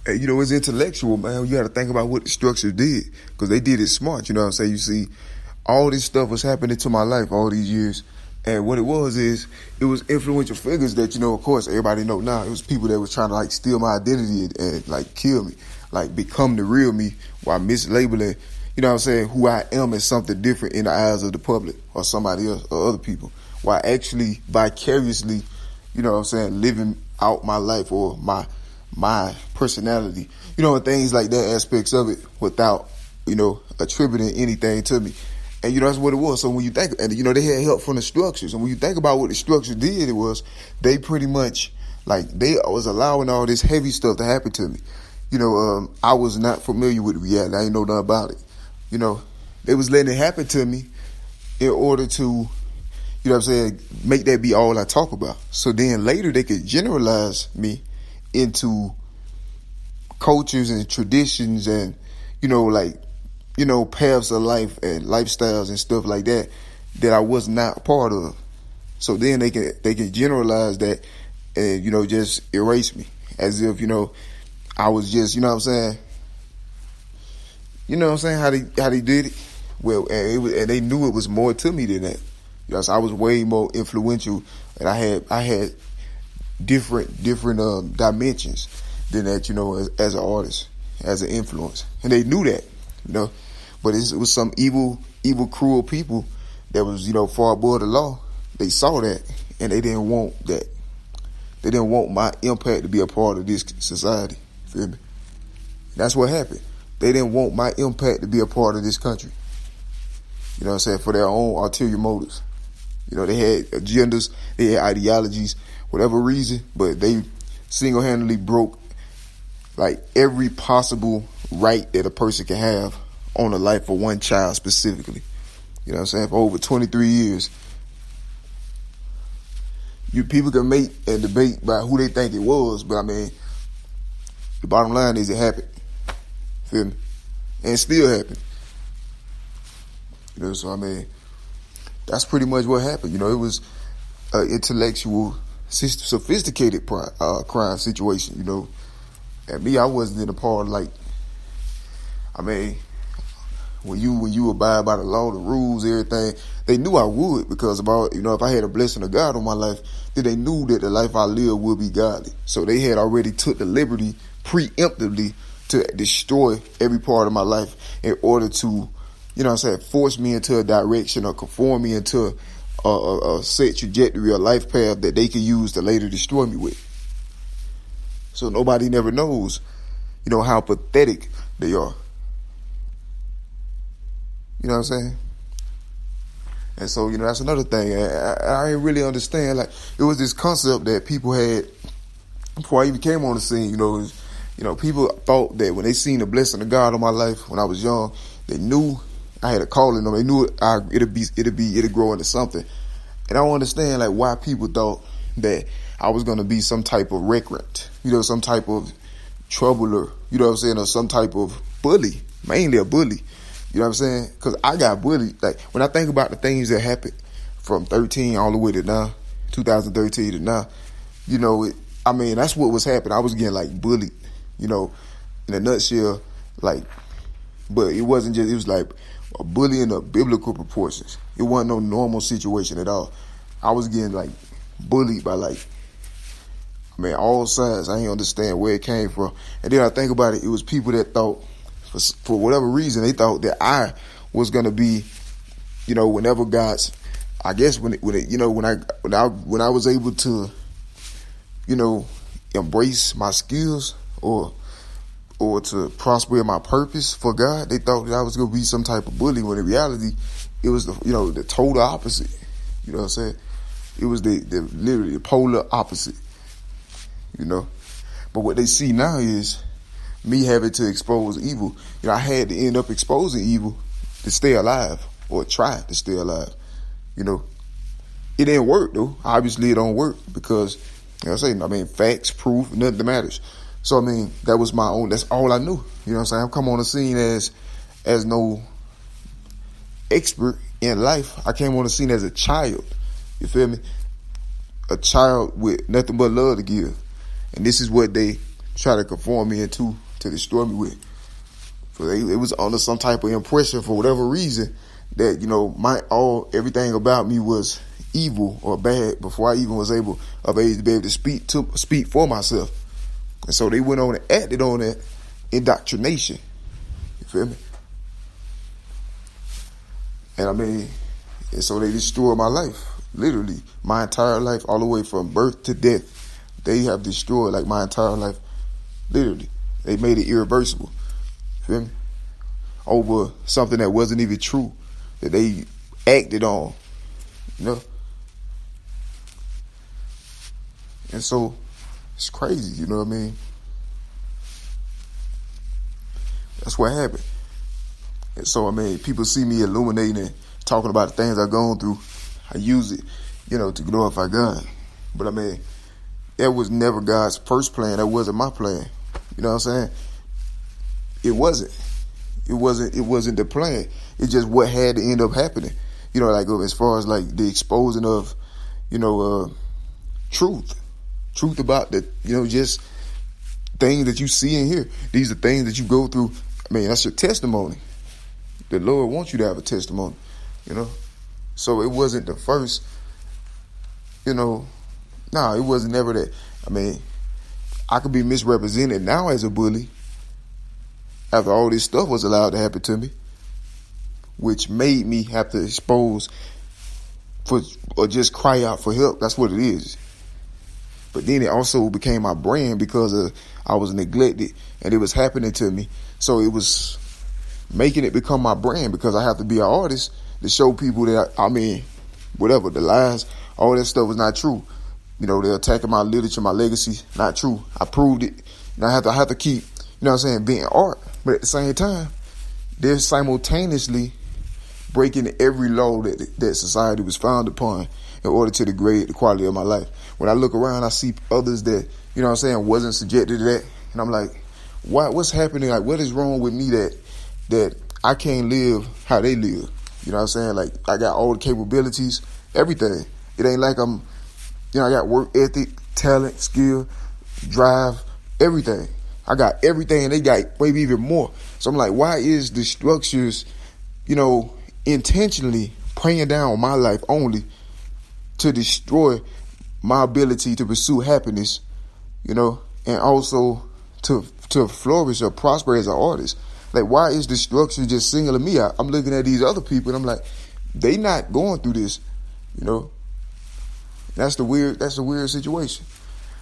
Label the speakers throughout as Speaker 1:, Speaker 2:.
Speaker 1: And, it's intellectual, man. You got to think about what the structure did, because they did it smart. You know what I'm saying? You see, all this stuff was happening to my life all these years. And what it was influential figures that, of course, everybody know now. It was people that was trying to, like, steal my identity and like, kill me, like, become the real me while mislabeling, who I am as something different in the eyes of the public or somebody else or other people, while actually vicariously, living out my life or my personality, and things like that, aspects of it, without, attributing anything to me. And, that's what it was. So when you think, and, they had help from the structures. And when you think about what the structures did, it was, they pretty much, like, they was allowing all this heavy stuff to happen to me. I was not familiar with reality. I didn't know nothing about it. They was letting it happen to me in order to, make that be all I talk about. So then later they could generalize me into cultures and traditions and, paths of life and lifestyles and stuff like that I was not a part of. So then they can generalize that and, just erase me as if, I was just, how they did it? Well, and they knew it was more to me than that. So I was way more influential, and I had different dimensions than that, as an artist, as an influence. And they knew that, but it was some evil, cruel people that was, far above the law. They saw that, and they didn't want that. They didn't want my impact to be a part of this society. Feel me? That's what happened. They didn't want my impact to be a part of this country. For their own ulterior motives. They had agendas, they had ideologies, whatever reason, but they single-handedly broke, like, every possible right that a person can have on the life of one child specifically. For over 23 years. People can make and debate about who they think it was, but, the bottom line is it happened. Feel me? And it still happened. So, that's pretty much what happened. It was an intellectual, sophisticated crime situation, And me, I wasn't in a part of, like, when you abide by the law, the rules, everything, they knew I would, because if I had a blessing of God on my life, then they knew that the life I live would be godly. So they had already took the liberty preemptively to destroy every part of my life in order to, force me into a direction or conform me into a set trajectory or life path that they could use to later destroy me with. So nobody never knows, how pathetic they are. You know what I'm saying? And so, that's another thing. I didn't really understand. Like, it was this concept that people had before I even came on the scene. People thought that when they seen the blessing of God on my life when I was young, they knew I had a calling on. They knew it'd grow into something. And I don't understand, like, why people thought that I was gonna be some type of recreant, some type of troubler, or some type of bully, mainly a bully. You know what I'm saying? Because I got bullied. Like, when I think about the things that happened from 13 all the way to now, 2013 to now, that's what was happening. I was getting, like, bullied, in a nutshell, like, but it wasn't just, it was like a bullying of biblical proportions. It wasn't no normal situation at all. I was getting, like, bullied by, like, all sides. I didn't understand where it came from. And then I think about it, it was people that thought, for whatever reason, they thought that I was gonna be, whenever God's, I guess when I was able to, embrace my skills or to prosper in my purpose for God, they thought that I was gonna be some type of bully. When in reality, it was the total opposite. You know what I'm saying? It was the literally the polar opposite. But what they see now is me having to expose evil. I had to end up exposing evil to stay alive, or try to stay alive. It didn't work though. Obviously it don't work because, facts, proof, nothing matters. So that was my own, that's all I knew. You know what I'm saying? I've come on the scene as no expert in life. I came on the scene as a child. You feel me? A child with nothing but love to give. And this is what they try to conform me into, to destroy me with. So it was under some type of impression for whatever reason that, you know, everything about me was evil or bad before I even was able of age to be able to speak for myself. And so they went on and acted on that indoctrination. You feel me? And I mean, and so they destroyed my life, literally my entire life, all the way from birth to death. They have destroyed like my entire life, literally. They made it irreversible. Feel me? Over something that wasn't even true, that they acted on, you know? And so it's crazy, you know what I mean? That's what happened. And so, I mean, people see me illuminating and talking about the things I've gone through. I use it, you know, to glorify God. But I mean, that was never God's first plan. That wasn't my plan. You know what I'm saying? It wasn't the plan. It's just what had to end up happening. You know, like as far as like the exposing of, you know, truth about the, you know, just things that you see and hear. These are things that you go through. I mean, that's your testimony. The Lord wants you to have a testimony, you know. So it wasn't the first, you know, it wasn't never that. I mean, I could be misrepresented now as a bully after all this stuff was allowed to happen to me, which made me have to expose or just cry out for help. That's what it is. But then it also became my brand because I was neglected and it was happening to me. So it was making it become my brand because I have to be an artist to show people that, I mean, whatever, the lies, all that stuff was not true. You know, they're attacking my literature, my legacy, not true. I proved it. And I have to keep, you know what I'm saying, being art. But at the same time, they're simultaneously breaking every law that society was founded upon in order to degrade the quality of my life. When I look around, I see others that, you know what I'm saying, wasn't subjected to that. And I'm like, what's happening? Like, what is wrong with me that I can't live how they live? You know what I'm saying? Like, I got all the capabilities, everything. It ain't like I'm, you know, I got work ethic, talent, skill, drive, everything. I got everything and they got maybe even more. So I'm like, why is the structures, you know, intentionally preying down on my life only to destroy my ability to pursue happiness, you know, and also to flourish or prosper as an artist? Like, why is the structure just singling me out? I'm looking at these other people and I'm like, they not going through this, you know. That's the weird situation.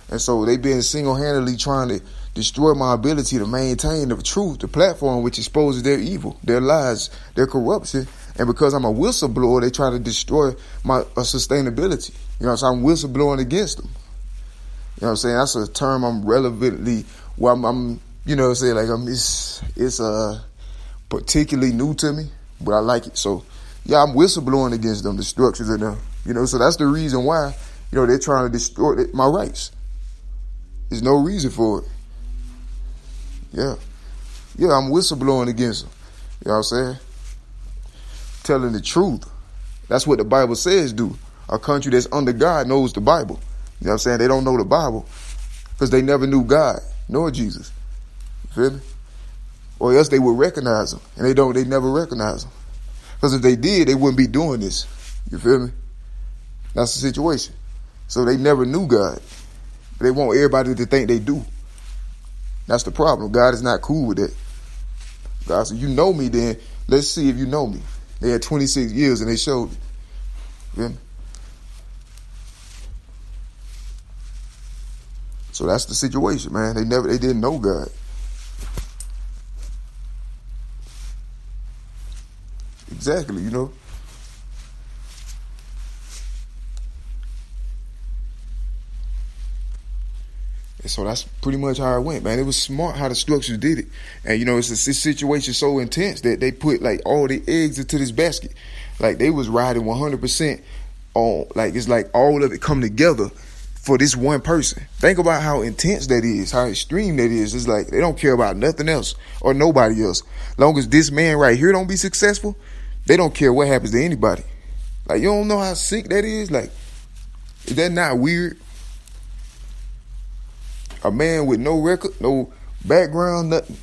Speaker 1: And so they've been single-handedly trying to destroy my ability to maintain the truth, the platform which exposes their evil, their lies, their corruption. And because I'm a whistleblower, they try to destroy my sustainability. You know, so I'm whistleblowing against them. You know what I'm saying? That's a term I'm relevantly, I'm you know what I'm saying, like it's particularly new to me, but I like it. So yeah, I'm whistleblowing against them, the structures of them. You know, so that's the reason why, you know, they're trying to destroy my rights. There's no reason for it. Yeah, I'm whistleblowing against them. You know what I'm saying? Telling the truth. That's what the Bible says do. A country that's under God knows the Bible. You know what I'm saying? They don't know the Bible because they never knew God nor Jesus. You feel me? Or else they would recognize them. And they never recognize them. Because if they did, they wouldn't be doing this. You feel me? That's the situation. So they never knew God. They want everybody to think they do. That's the problem. God is not cool with that. God said, you know me, then let's see if you know me. They had 26 years and they showed it. Feel me? So that's the situation, man. They didn't know God. Exactly, you know. And so that's pretty much how it went, man. It was smart how the structures did it. And, you know, it's a situation so intense that they put, like, all the eggs into this basket. Like, they was riding 100% on, like, it's like all of it come together for this one person. Think about how intense that is, how extreme that is. It's like they don't care about nothing else or nobody else. Long as this man right here don't be successful, they don't care what happens to anybody. Like, you don't know how sick that is? Like, is that not weird? a man with no record, no background, nothing.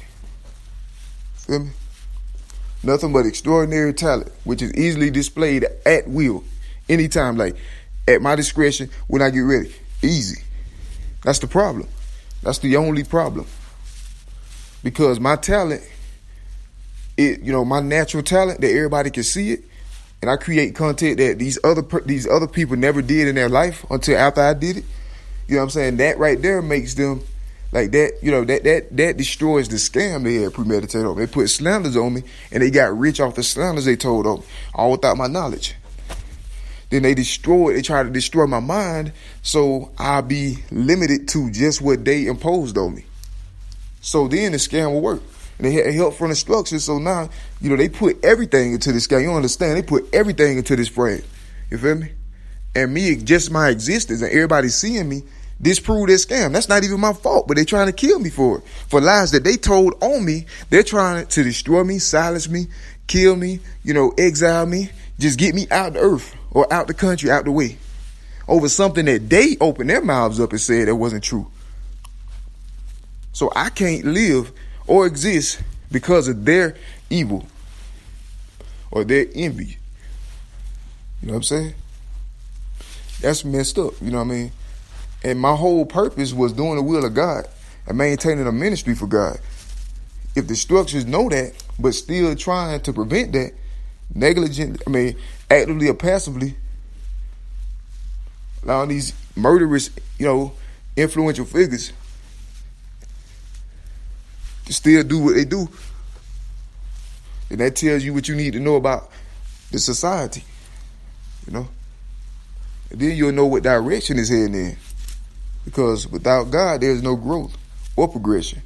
Speaker 1: Feel me? Nothing but extraordinary talent, which is easily displayed at will, anytime, like at my discretion when I get ready. Easy. That's the problem. That's the only problem. Because my talent, my natural talent that everybody can see it, and I create content that these other people never did in their life until after I did it. You know what I'm saying? That right there makes them like that. That destroys the scam they had premeditated on me. They put slanders on me, and they got rich off the slanders they told on me, all without my knowledge. Then they try to destroy my mind, so I'll be limited to just what they imposed on me. So then the scam will work. And they had help from the structure, so now, they put everything into this scam. You don't understand? They put everything into this frame. You feel me? And me, just my existence and everybody seeing me, disprove this scam. That's not even my fault, but they're trying to kill me for it. For lies that they told on me, they're trying to destroy me, silence me, kill me, exile me, just get me out the earth or out the country, out the way, over something that they opened their mouths up and said that wasn't true. So I can't live or exist because of their evil or their envy. You know what I'm saying? That's messed up, you know what I mean? And my whole purpose was doing the will of God and maintaining a ministry for God. If the structures know that, but still trying to prevent that, actively or passively, allowing these murderous, influential figures to still do what they do, and that tells you what you need to know about the society, And then you'll know what direction it's heading in. Because without God, there's no growth or progression.